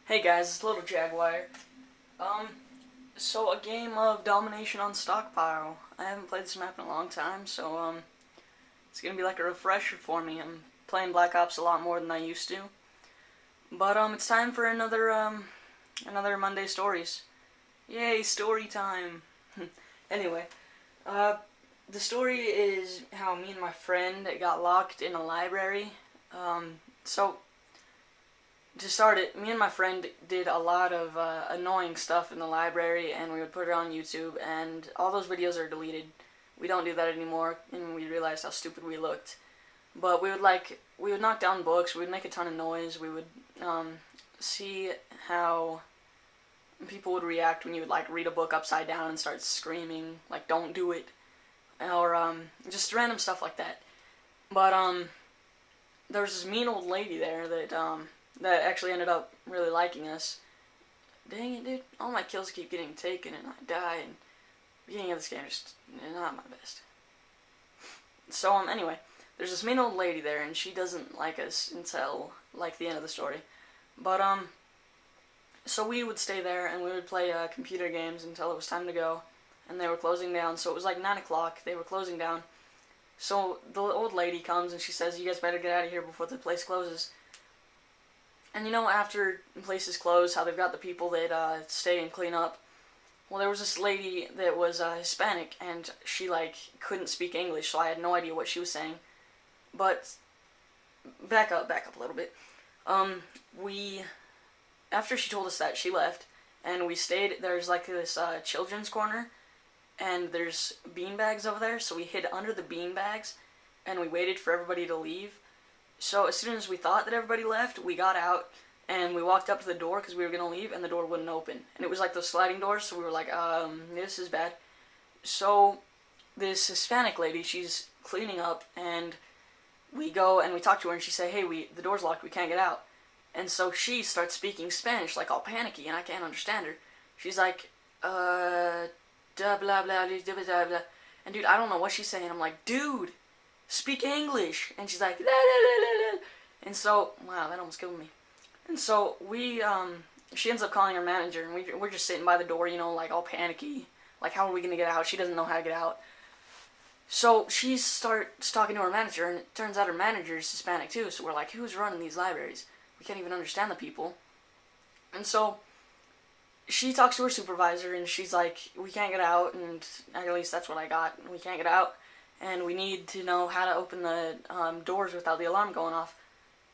Hey guys, it's Little Jaguar. Um, so a game of domination on stockpile. I haven't played this map in a long time, so it's gonna be like a refresher for me. I'm playing Black Ops a lot more than I used to. But it's time for another Monday Stories. Yay, story time. Anyway, uh the story is how me and my friend got locked in a library. So to start it, me and my friend did a lot of annoying stuff in the library, and we would put it on YouTube, and all those videos are deleted. We don't do that anymore, and we realized how stupid we looked. But we would knock down books, we would make a ton of noise, we would see how people would react when you would like read a book upside down and start screaming, like don't do it, or just random stuff like that. But there was this mean old lady there that actually ended up really liking us. Dang it, dude. All my kills keep getting taken and I die, and the beginning of this game is just not my best. So, anyway, there's this mean old lady there, and she doesn't like us until, like, the end of the story. But, so we would stay there, and we would play computer games until it was time to go, and they were closing down, so it was like 9 o'clock, they were closing down. So the old lady comes, and she says, you guys better get out of here before the place closes. And you know, after places close, how they've got the people that stay and clean up. Well, there was this lady that was Hispanic, and she like couldn't speak English, so I had no idea what she was saying. But back up a little bit. We after she told us that, she left, and we stayed. There's like this children's corner, and there's bean bags over there, so we hid under the bean bags, and we waited for everybody to leave. So as soon as we thought that everybody left, we got out and we walked up to the door because we were going to leave, and the door wouldn't open. And it was like those sliding doors, so we were like, this is bad. So this Hispanic lady, she's cleaning up, and we go and we talk to her, and she say, hey, the door's locked, we can't get out. And so she starts speaking Spanish, like all panicky, and I can't understand her. She's like, blah, blah, blah, blah, blah, blah. And dude, I don't know what she's saying. I'm like, dude, speak English. And she's like, la, la, la, la, la. And so, wow, that almost killed me. And so she ends up calling her manager, and we're just sitting by the door, you know, like all panicky. Like, how are we gonna get out? She doesn't know how to get out. So she starts talking to her manager, and it turns out her manager is Hispanic too. So we're like, who's running these libraries? We can't even understand the people. And so she talks to her supervisor, and she's like, we can't get out, and at least that's what I got. We can't get out, and we need to know how to open the doors without the alarm going off.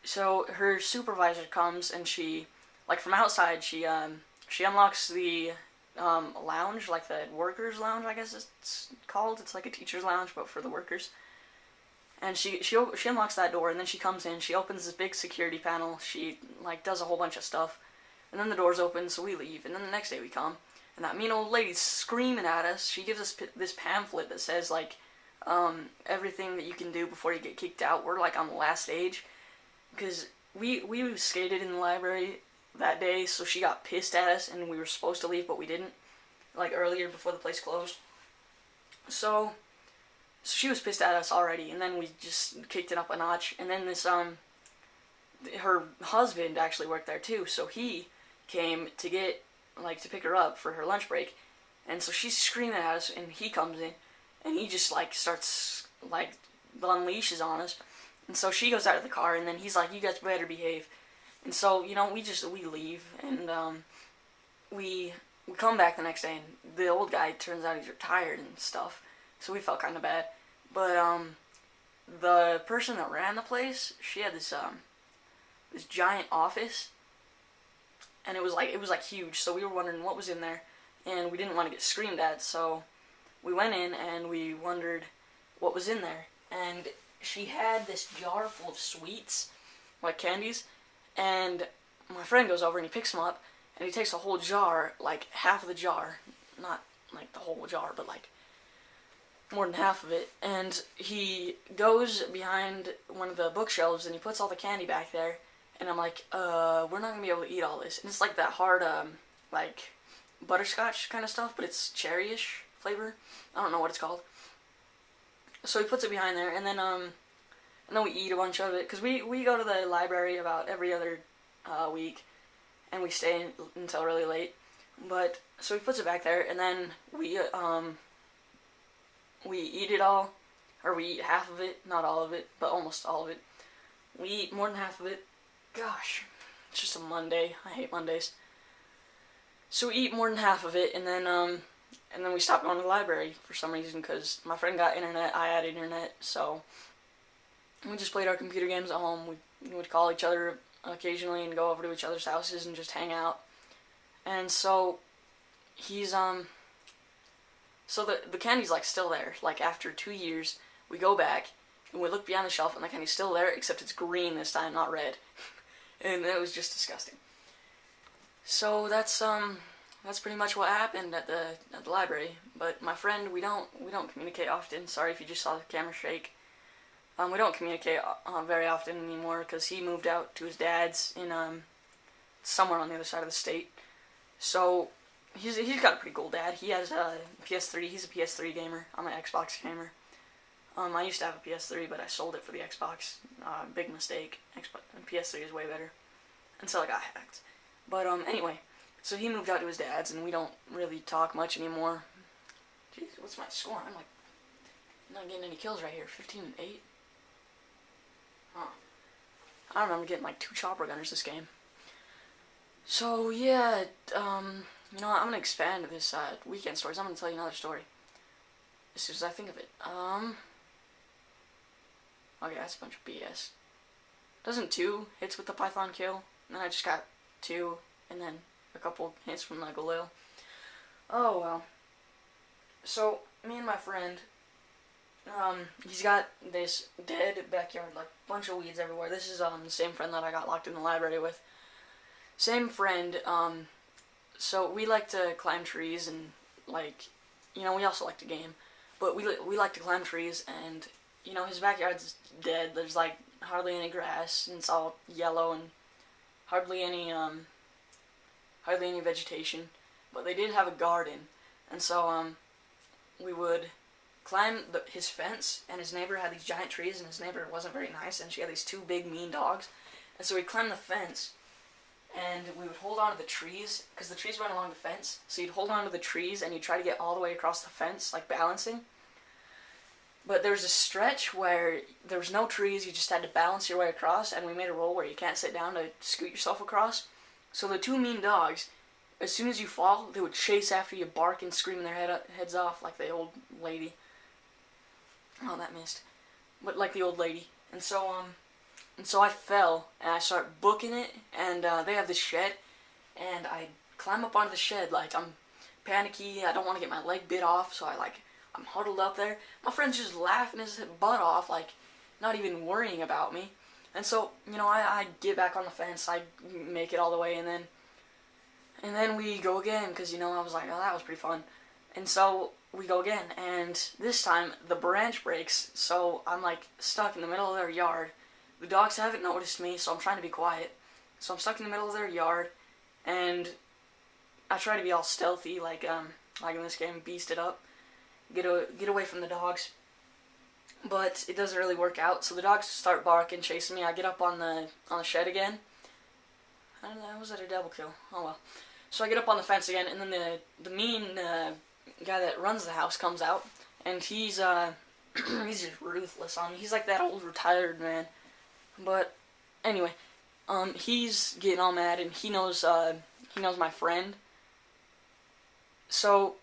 So her supervisor comes, and she, like from outside, she unlocks the lounge, like the workers' lounge, I guess it's called. It's like a teacher's lounge, but for the workers. And she unlocks that door, and then she comes in. She opens this big security panel. She like does a whole bunch of stuff, and then the doors open, so we leave. And then the next day we come, and that mean old lady's screaming at us. She gives us this pamphlet that says like everything that you can do before you get kicked out. We're like on the last stage, because we skated in the library that day, so she got pissed at us, and we were supposed to leave, but we didn't, like earlier before the place closed. So she was pissed at us already, and then we just kicked it up a notch. And then this her husband actually worked there too, so he came to pick her up for her lunch break. And so she's screaming at us, and he comes in, and he just like starts like unleashes on us. And so she goes out of the car, and then he's like, you guys better behave. And so, you know, we leave, and we come back the next day, and the old guy, turns out he's retired and stuff, so we felt kind of bad. But the person that ran the place, she had this giant office, and it was like huge, so we were wondering what was in there, and we didn't want to get screamed at, so we went in and we wondered what was in there. And she had this jar full of sweets, like candies, and my friend goes over and he picks them up, and he takes a whole jar, like half of the jar, not like the whole jar, but like more than half of it, and he goes behind one of the bookshelves and he puts all the candy back there, and I'm like, we're not gonna be able to eat all this. And it's like that hard, like butterscotch kind of stuff, but it's cherry-ish flavor. I don't know what it's called. So he puts it behind there, and then we eat a bunch of it, because we go to the library about every other week, and we stay until really late. But so he puts it back there, and then we eat it all, or we eat half of it, not all of it, but almost all of it. We eat more than half of it. Gosh, it's just a Monday. I hate Mondays. So we eat more than half of it, and then we stopped going to the library for some reason, because my friend got internet, I had internet, so we just played our computer games at home. We would call each other occasionally and go over to each other's houses and just hang out. And so he's so the candy's like still there. Like after 2 years, we go back and we look behind the shelf and the candy's still there, except it's green this time, not red. And it was just disgusting. So that's pretty much what happened at the library. But my friend, we don't communicate often. Sorry if you just saw the camera shake. We don't communicate very often anymore because he moved out to his dad's in somewhere on the other side of the state. So he's got a pretty cool dad. He has a PS3. He's a PS3 gamer. I'm an Xbox gamer. I used to have a PS3, but I sold it for the Xbox. Big mistake. PS3 is way better until I got hacked. But anyway, so he moved out to his dad's, and we don't really talk much anymore. Jeez, what's my score? I'm like not getting any kills right here. 15 and 8. Huh. I remember getting like 2 chopper gunners this game. So yeah, you know what, I'm gonna expand this weekend stories. I'm gonna tell you another story as soon as I think of it. Okay, that's a bunch of BS. Doesn't 2 hits with the Python kill? And then I just got 2, and then a couple hits from the Galil. Oh well. So me and my friend, he's got this dead backyard, like bunch of weeds everywhere. This is the same friend that I got locked in the library with. Same friend. So we like to climb trees and like, you know, we also like to game, but we like to climb trees, and you know his backyard's dead. There's like hardly any grass, and it's all yellow and hardly any vegetation. But they did have a garden, and so we would climb his fence, and his neighbor had these giant trees, and his neighbor wasn't very nice, and she had these 2 big mean dogs, and so we'd climb the fence, and we would hold on to the trees, because the trees run along the fence, so you'd hold on to the trees, and you'd try to get all the way across the fence, like balancing. But there was a stretch where there was no trees, you just had to balance your way across, and we made a rule where you can't sit down to scoot yourself across. So the 2 mean dogs, as soon as you fall, they would chase after you, bark and scream their heads off like the old lady. Oh, that missed. But like the old lady. And so I fell, and I start booking it, and they have this shed, and I climb up onto the shed like I'm panicky. I don't want to get my leg bit off, so I'm huddled up there. My friend's just laughing his butt off, like not even worrying about me. And so, you know, I get back on the fence, I make it all the way, and then we go again, because, you know, I was like, oh, that was pretty fun. And so we go again, and this time the branch breaks, so I'm like stuck in the middle of their yard. The dogs haven't noticed me, so I'm trying to be quiet. So I'm stuck in the middle of their yard, and I try to be all stealthy, like in this game, beast it up, get away from the dogs. But it doesn't really work out, so the dogs start barking, chasing me. I get up on the shed again. I don't know, was that a double kill? Oh well. So I get up on the fence again, and then the mean guy that runs the house comes out, and he's he's just ruthless on me. He's like that old retired man. But anyway, he's getting all mad, and he knows my friend. So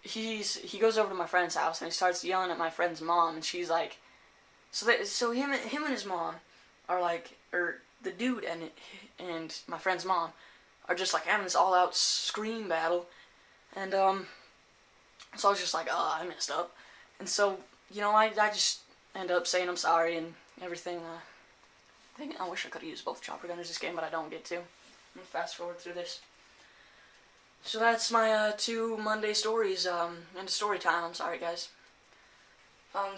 he goes over to my friend's house, and he starts yelling at my friend's mom, and she's like, so him and his mom are like, or the dude and my friend's mom are just like having this all out scream battle, and so I was just like, oh, I messed up, and so, you know, I just end up saying I'm sorry and everything. I wish I could have used both chopper gunners this game, but I don't get to. I'm gonna fast forward through this. So that's my 2 Monday stories, and story time. I'm sorry, guys.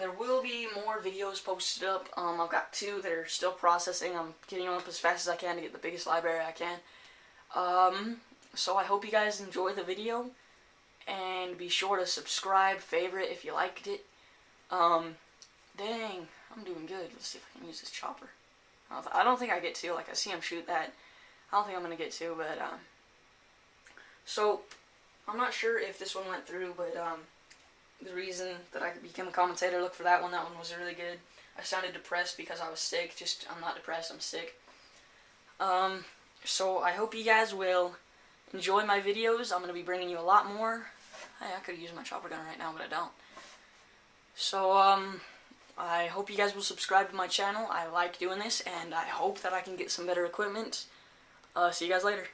There will be more videos posted up. I've got 2 that are still processing. I'm getting them up as fast as I can to get the biggest library I can. So I hope you guys enjoy the video, and be sure to subscribe, favorite if you liked it. Dang, I'm doing good. Let's see if I can use this chopper. I don't think I get to. Like, I see him shoot that I don't think I'm gonna get to, but so I'm not sure if this one went through, but the reason that I became a commentator, look for that one. That one was really good. I sounded depressed because I was sick. I'm not depressed, I'm sick. So I hope you guys will enjoy my videos. I'm going to be bringing you a lot more. Hey, I could use my chopper gun right now, but I don't. So, I hope you guys will subscribe to my channel. I like doing this, and I hope that I can get some better equipment. See you guys later.